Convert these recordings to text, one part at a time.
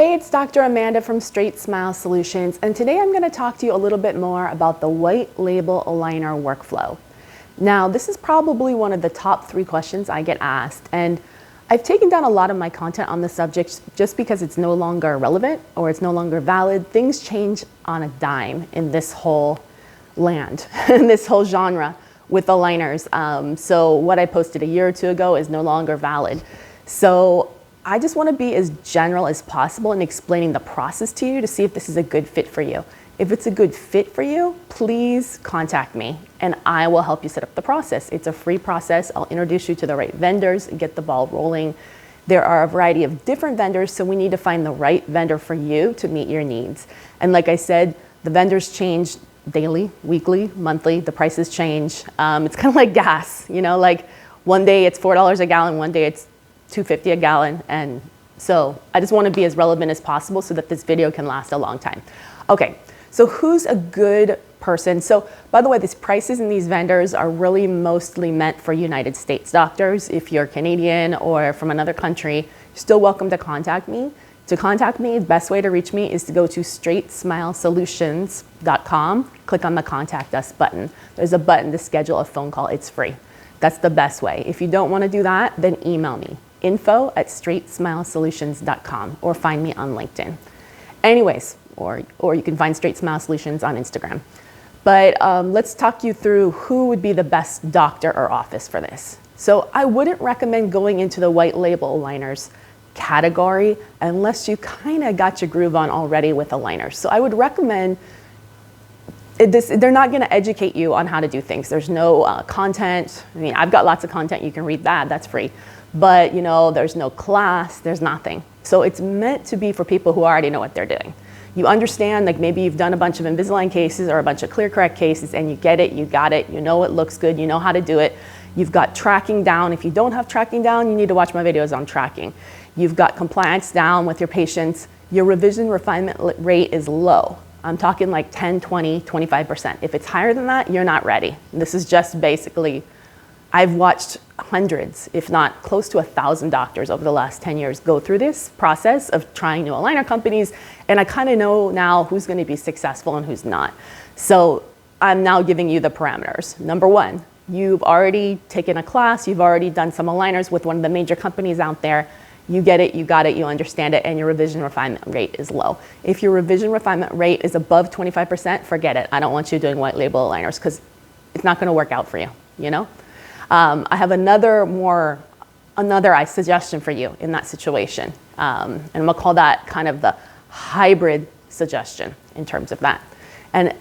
Hey, it's Dr. Amanda from StraightSmile Solutions, and today I'm going to talk to you a little bit more about the white label aligner workflow. Now, this is probably one of the top 3 questions I get asked, and I've taken down a lot of my content on the subject just because it's no longer relevant or it's no longer valid. Things change on a dime in this whole land, in this whole genre with aligners. So what I posted a year or 2 ago is no longer valid. So I just want to be as general as possible in explaining the process to you to see if this is a good fit for you. If it's a good fit for you, please contact me and I will help you set up the process. It's a free process. I'll introduce you to the right vendors and get the ball rolling. There are a variety of different vendors, so we need to find the right vendor for you to meet your needs. And like I said, the vendors change daily, weekly, monthly. The prices change. It's kind of like gas, you know, like one day it's $4 a gallon, one day it's $2.50 a gallon, and so I just want to be as relevant as possible so that this video can last a long time. Okay, so who's a good person? So by the way, these prices and these vendors are really mostly meant for United States doctors. If you're Canadian or from another country, you're still welcome to contact me. To contact me, the best way to reach me is to go to StraightSmileSolutions.com, click on the Contact Us button. There's a button to schedule a phone call. It's free. That's the best way. If you don't want to do that, then email me, info@StraightSmileSolutions.com, or find me on LinkedIn. Anyways, or you can find StraightSmile Solutions on Instagram. But let's talk you through who would be the best doctor or office for this. So I wouldn't recommend going into the white label aligners category unless you kind of got your groove on already with aligners. So I would recommend they're not going to educate you on how to do things. There's no content. I mean, I've got lots of content. You can read that. That's free. But, you know, there's no class. There's nothing. So it's meant to be for people who already know what they're doing. You understand, like maybe you've done a bunch of Invisalign cases or a bunch of ClearCorrect cases and you get it, you got it, you know it looks good, you know how to do it. You've got tracking down. If you don't have tracking down, you need to watch my videos on tracking. You've got compliance down with your patients. Your revision refinement rate is low. I'm talking like 10, 20, 25%. If it's higher than that, you're not ready. This is just basically, I've watched hundreds, if not close to 1,000 doctors over the last 10 years go through this process of trying new aligner companies, and I kind of know now who's going to be successful and who's not. So I'm now giving you the parameters. Number 1, you've already taken a class, you've already done some aligners with one of the major companies out there. You get it, you got it, you understand it, and your revision refinement rate is low. If your revision refinement rate is above 25%, forget it. I don't want you doing white label aligners because it's not going to work out for you, you know? I have another suggestion for you in that situation. And I'm going to call that kind of the hybrid suggestion in terms of that. And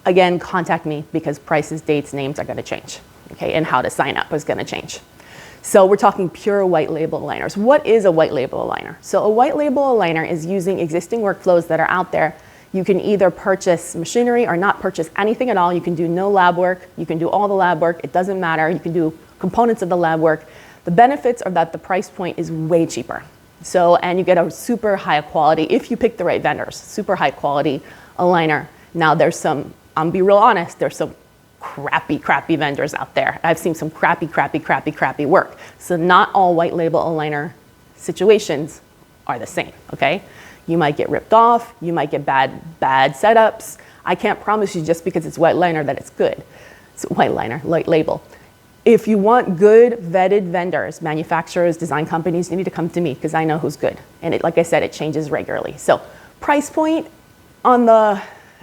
again, contact me because prices, dates, names are going to change, okay? And how to sign up is going to change. So we're talking pure white label aligners. What is a white label aligner? So a white label aligner is using existing workflows that are out there. You can either purchase machinery or not purchase anything at all. You can do no lab work. You can do all the lab work. It doesn't matter. You can do components of the lab work. The benefits are that the price point is way cheaper. So, and you get a super high quality, if you pick the right vendors, super high quality aligner. Now there's some, I'm be real honest, there's some crappy vendors out there. I've seen some crappy work. So not all white label aligner situations are the same, okay? You might get ripped off, you might get bad setups. I can't promise you just because it's white liner that it's good. It's white label. If you want good vetted vendors, manufacturers, design companies, you need to come to me because I know who's good. And like I said, it changes regularly. So price point on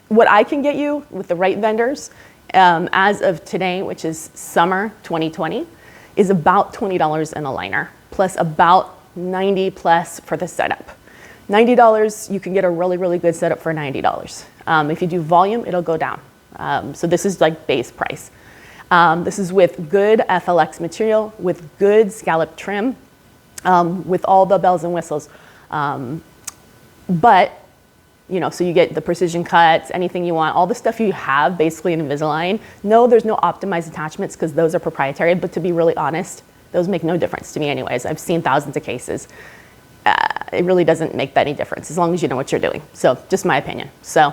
what I can get you with the right vendors as of today, which is summer 2020, is about $20 an aligner, plus about $90 plus for the setup. $90, you can get a really good setup for $90. If you do volume, it'll go down. So this is like base price. This is with good FLX material, with good scallop trim, with all the bells and whistles. But you know, so you get the precision cuts, anything you want, all the stuff you have basically in Invisalign. No, there's no optimized attachments because those are proprietary, but to be really honest, those make no difference to me anyways. I've seen thousands of cases. It really doesn't make that any difference as long as you know what you're doing. So just my opinion. So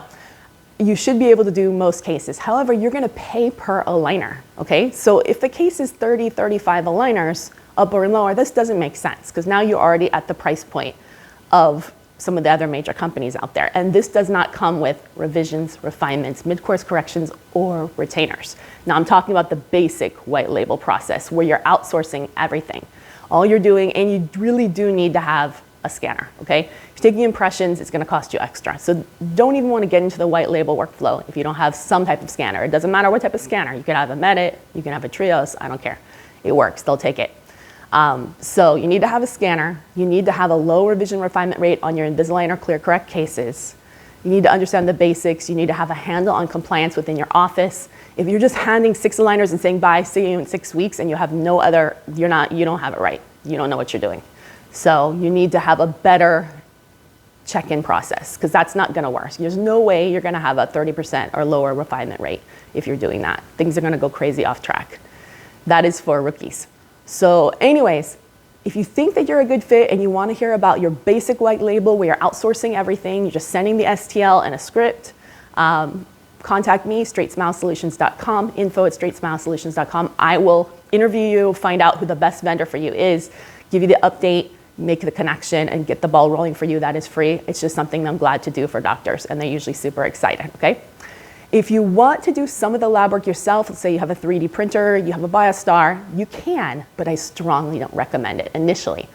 you should be able to do most cases. However, you're gonna pay per aligner, okay? So if the case is 30, 35 aligners, upper and lower, this doesn't make sense because now you're already at the price point of some of the other major companies out there. And this does not come with revisions, refinements, mid-course corrections, or retainers. Now I'm talking about the basic white label process where you're outsourcing everything. All you're doing, and you really do need to have a scanner, okay? If you're taking impressions, it's gonna cost you extra. So don't even wanna get into the white label workflow if you don't have some type of scanner. It doesn't matter what type of scanner. You can have a Medit, you can have a Trios, I don't care. It works, they'll take it. So you need to have a scanner. You need to have a low revision refinement rate on your Invisalign or ClearCorrect cases. You need to understand the basics. You need to have a handle on compliance within your office. If you're just handing 6 aligners and saying bye, see you in 6 weeks, and you have no other, you don't have it right. You don't know what you're doing. So you need to have a better check-in process, because that's not gonna work. There's no way you're gonna have a 30% or lower refinement rate if you're doing that. Things are gonna go crazy off track. That is for rookies. So anyways, if you think that you're a good fit and you want to hear about your basic white label where you're outsourcing everything, you're just sending the STL and a script, contact me, StraightSmileSolutions.com, info@StraightSmileSolutions.com. I will interview you, find out who the best vendor for you is, give you the update, make the connection, and get the ball rolling for you. That is free. It's just something I'm glad to do for doctors, and they're usually super excited, okay? If you want to do some of the lab work yourself, let's say you have a 3D printer, you have a BioStar, you can, but I strongly don't recommend it initially.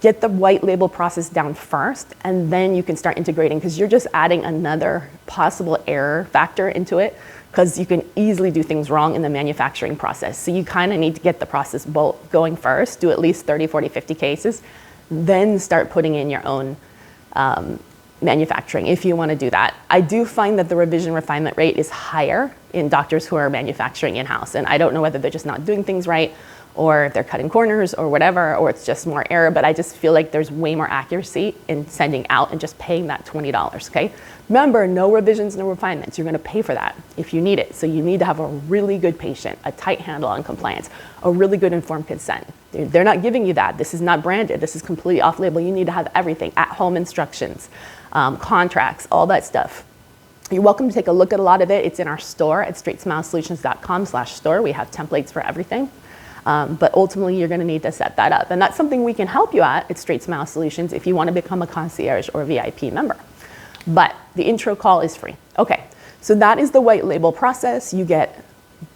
Get the white label process down first, and then you can start integrating, because you're just adding another possible error factor into it, because you can easily do things wrong in the manufacturing process. So you kind of need to get the process going first, do at least 30, 40, 50 cases, then start putting in your own manufacturing if you want to do that. I do find that the revision refinement rate is higher in doctors who are manufacturing in-house, and I don't know whether they're just not doing things right, or if they're cutting corners or whatever, or it's just more error, but I just feel like there's way more accuracy in sending out and just paying that $20, okay? Remember, no revisions, no refinements. You're gonna pay for that if you need it. So you need to have a really good patient, a tight handle on compliance, a really good informed consent. They're not giving you that. This is not branded. This is completely off-label. You need to have everything, at-home instructions, contracts, all that stuff. You're welcome to take a look at a lot of it. It's in our store at StraightSmileSolutions.com/store. We have templates for everything. But ultimately, you're going to need to set that up. And that's something we can help you at Straight Smile Solutions if you want to become a concierge or a VIP member. But the intro call is free. Okay, so that is the white label process. You get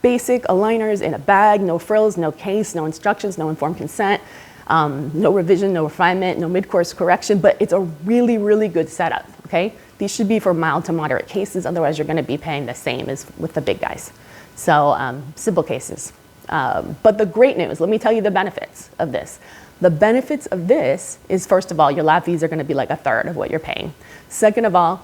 basic aligners in a bag, no frills, no case, no instructions, no informed consent, no revision, no refinement, no mid-course correction, but it's a really, really good setup, okay? These should be for mild to moderate cases, otherwise you're going to be paying the same as with the big guys. So simple cases. But the great news, let me tell you the benefits of this. The benefits of this is, first of all, your lab fees are going to be like a third of what you're paying. Second of all,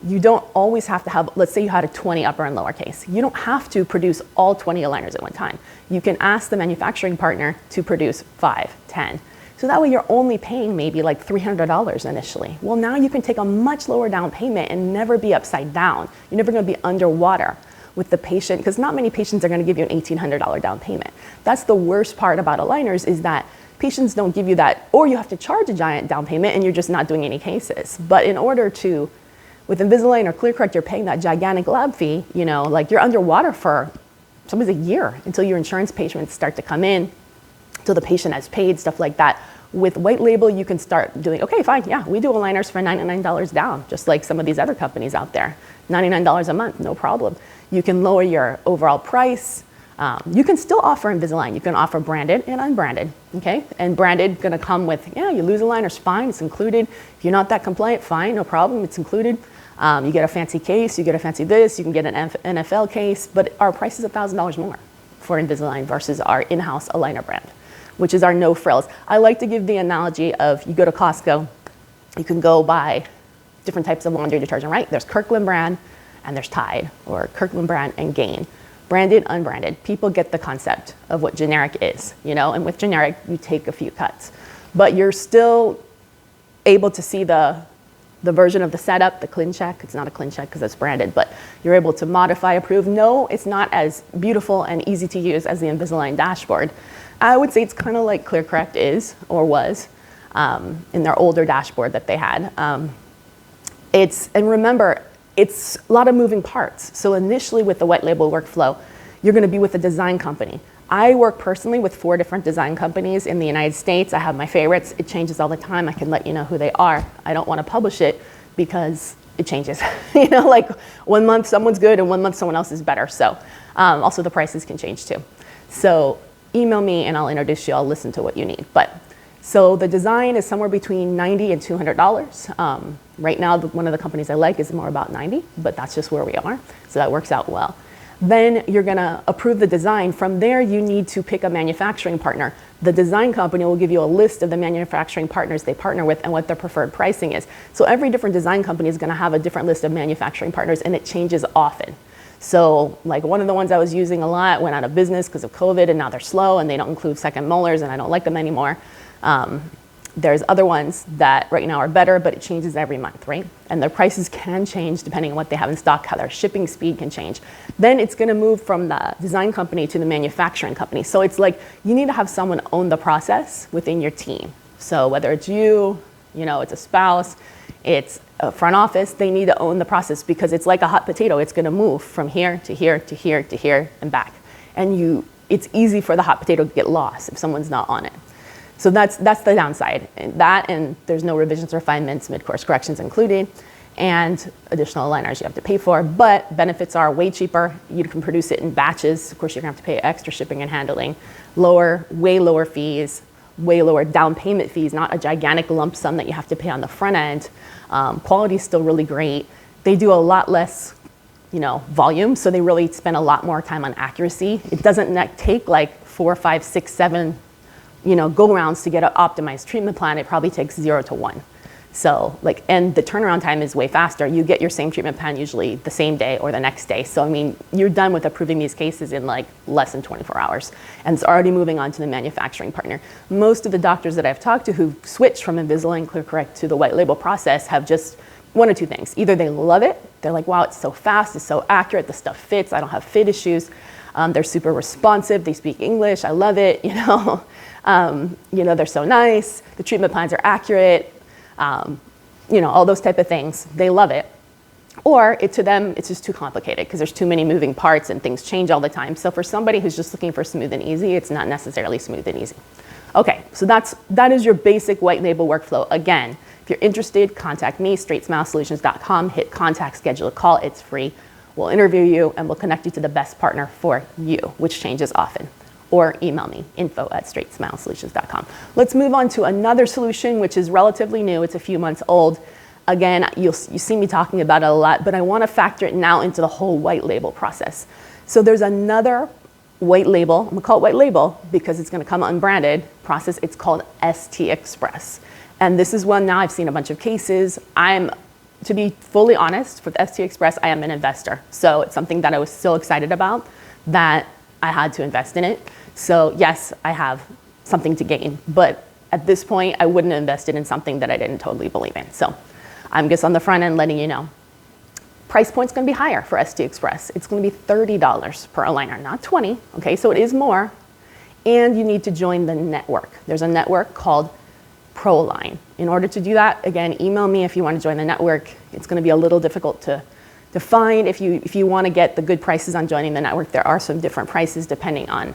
you don't always have to have, let's say you had a 20 upper and lower case. You don't have to produce all 20 aligners at one time. You can ask the manufacturing partner to produce 5, 10. So that way you're only paying maybe like $300 initially. Well, now you can take a much lower down payment and never be upside down. You're never going to be underwater with the patient, because not many patients are going to give you an $1,800 down payment. That's the worst part about aligners, is that patients don't give you that, or you have to charge a giant down payment and you're just not doing any cases. But in order to, with Invisalign or ClearCorrect, you're paying that gigantic lab fee, you know, like you're underwater for sometimes a year until your insurance payments start to come in, until the patient has paid, stuff like that. With white label, you can start doing, okay, fine, yeah, we do aligners for $99 down, just like some of these other companies out there. $99 a month, no problem. You can lower your overall price. You can still offer Invisalign. You can offer branded and unbranded, okay? And branded gonna come with, yeah, you lose aligners, fine, it's included. If you're not that compliant, fine, no problem, it's included. You get a fancy case, you get a fancy this, you can get an NFL case, but our price is $1,000 more for Invisalign versus our in-house aligner brand, which is our no frills. I like to give the analogy of, you go to Costco, you can go buy different types of laundry detergent, right? There's Kirkland brand and there's Tide, or Kirkland brand and Gain. Branded, unbranded. People get the concept of what generic is, you know, and with generic, you take a few cuts. But you're still able to see the version of the setup, the clean check. It's not a clean check because it's branded, but you're able to modify, approve. No, it's not as beautiful and easy to use as the Invisalign dashboard. I would say it's kind of like ClearCorrect is, or was, in their older dashboard that they had. And remember, it's a lot of moving parts. So initially with the white label workflow, you're gonna be with a design company, I work personally with 4 different design companies in the United States. I have my favorites. It changes all the time. I can let you know who they are. I don't want to publish it because it changes. You know, like 1 month someone's good and 1 month someone else is better. So also the prices can change too. So email me and I'll introduce you. I'll listen to what you need. But so the design is somewhere between $90 and $200. Right now, one of the companies I like is more about $90, but that's just where we are. So that works out well. Then you're gonna approve the design. From there, you need to pick a manufacturing partner. The design company will give you a list of the manufacturing partners they partner with and what their preferred pricing is. So every different design company is gonna have a different list of manufacturing partners, and it changes often. So like one of the ones I was using a lot went out of business because of COVID, and now they're slow and they don't include second molars, and I don't like them anymore. There's other ones that right now are better, but it changes every month, right? And their prices can change depending on what they have in stock, how their shipping speed can change. Then it's gonna move from the design company to the manufacturing company. So it's like you need to have someone own the process within your team. So whether it's you know, it's a spouse, it's a front office, they need to own the process because it's like a hot potato. It's gonna move from here to here to here to here and back. And it's easy for the hot potato to get lost if someone's not on it. So that's the downside. And there's no revisions, refinements, mid-course corrections included, and additional aligners you have to pay for. But benefits are way cheaper. You can produce it in batches. Of course, you're gonna have to pay extra shipping and handling. Way lower fees, way lower down payment fees, not a gigantic lump sum that you have to pay on the front end. Quality is still really great. They do a lot less, volume, so they really spend a lot more time on accuracy. It doesn't take like 4, 5, 6, 7 go-rounds to get an optimized treatment plan. It probably takes 0 to 1. So and the turnaround time is way faster. You get your same treatment plan usually the same day or the next day. So I mean, you're done with approving these cases in like less than 24 hours. And it's already moving on to the manufacturing partner. Most of the doctors that I've talked to who switched from Invisalign ClearCorrect to the white label process have just one or two things. Either they love it, they're like, wow, it's so fast, it's so accurate, the stuff fits, I don't have fit issues. They're super responsive, they speak English, I love it, they're so nice, the treatment plans are accurate, all those type of things. They love it. Or to them, it's just too complicated because there's too many moving parts and things change all the time. So for somebody who's just looking for smooth and easy, it's not necessarily smooth and easy. Okay, so that is your basic white label workflow. Again, if you're interested, contact me, StraightSmileSolutions.com, hit contact, schedule a call, it's free. We'll interview you and we'll connect you to the best partner for you, which changes often. Or email me, info@StraightSmileSolutions.com. Let's move on to another solution, which is relatively new. It's a few months old. Again, you see me talking about it a lot, but I want to factor it now into the whole white label process. So there's another white label, I'm gonna call it white label because it's gonna come unbranded process. It's called ST Express. And this is one now I've seen a bunch of cases. To be fully honest, with ST Express, I am an investor. So it's something that I was so excited about that I had to invest in it. So yes, I have something to gain, but at this point, I wouldn't have invested in something that I didn't totally believe in. So I'm just on the front end letting you know. Price point's gonna be higher for ST Express. It's gonna be $30 per aligner, not 20, okay? So it is more, and you need to join the network. There's a network called ProAlign. In order to do that, again, email me if you wanna join the network. It's gonna be a little difficult to find. If you wanna get the good prices on joining the network, there are some different prices depending on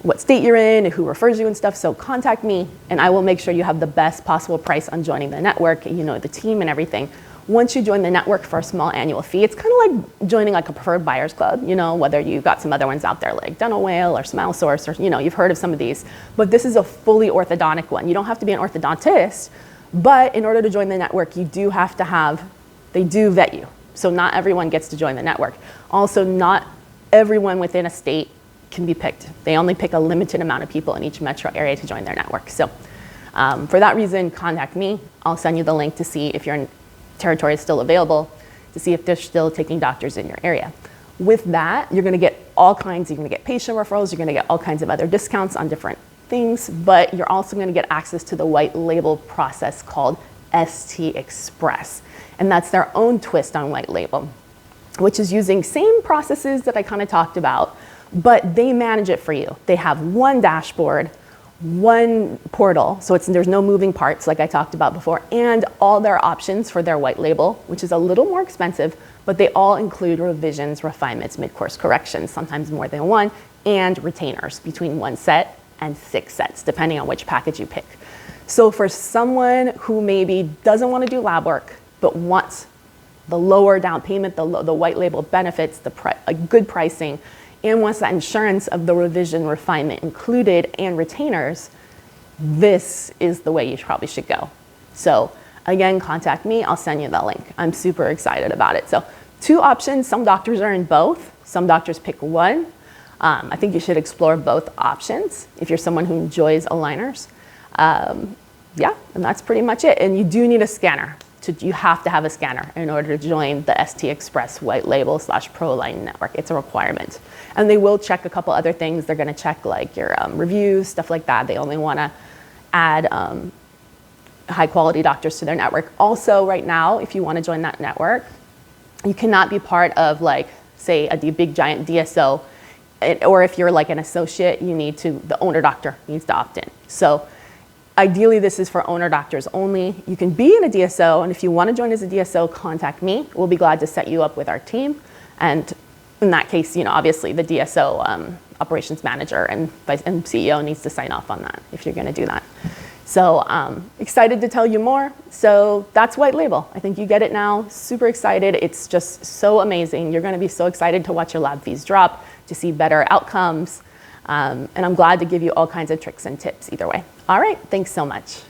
what state you're in, who refers you and stuff. So contact me and I will make sure you have the best possible price on joining the network, the team and everything. Once you join the network for a small annual fee, it's kind of like joining like a preferred buyers club, whether you've got some other ones out there like Dental Whale or Smile Source or, you've heard of some of these, but this is a fully orthodontic one. You don't have to be an orthodontist, but in order to join the network, you do have to they do vet you. So not everyone gets to join the network. Also, not everyone within a state can be picked. They only pick a limited amount of people in each metro area to join their network. So for that reason, contact me. I'll send you the link to see if your territory is still available, to see if they're still taking doctors in your area. With that, you're gonna get you're gonna get patient referrals, you're gonna get all kinds of other discounts on different things, but you're also gonna get access to the white label process called ST Express. And that's their own twist on white label, which is using same processes that I kind of talked about, but they manage it for you. They have one dashboard, one portal, so there's no moving parts like I talked about before, and all their options for their white label, which is a little more expensive, but they all include revisions, refinements, mid-course corrections, sometimes more than one, and retainers between 1 set and 6 sets, depending on which package you pick. So for someone who maybe doesn't want to do lab work, but wants the lower down payment, the white label benefits, good pricing, and wants that insurance of the revision refinement included and retainers, this is the way you probably should go. So again, contact me, I'll send you the link. I'm super excited about it. So 2 options, some doctors are in both, some doctors pick one. I think you should explore both options if you're someone who enjoys aligners. Yeah, and that's pretty much it. And you do need a scanner. You have to have a scanner in order to join the ST Express white label / ProAlign network. It's a requirement. And they will check a couple other things. They're gonna check like your reviews, stuff like that. They only wanna add high quality doctors to their network. Also right now, if you wanna join that network, you cannot be part of like, say a big giant DSO, or if you're like an associate, the owner doctor needs to opt in. So ideally, this is for owner doctors only. You can be in a DSO, and if you want to join as a DSO, contact me. We'll be glad to set you up with our team. And in that case, obviously the DSO operations manager and CEO needs to sign off on that if you're going to do that. So excited to tell you more. So that's white label. I think you get it now. Super excited. It's just so amazing. You're going to be so excited to watch your lab fees drop, to see better outcomes. And I'm glad to give you all kinds of tricks and tips either way. All right, thanks so much.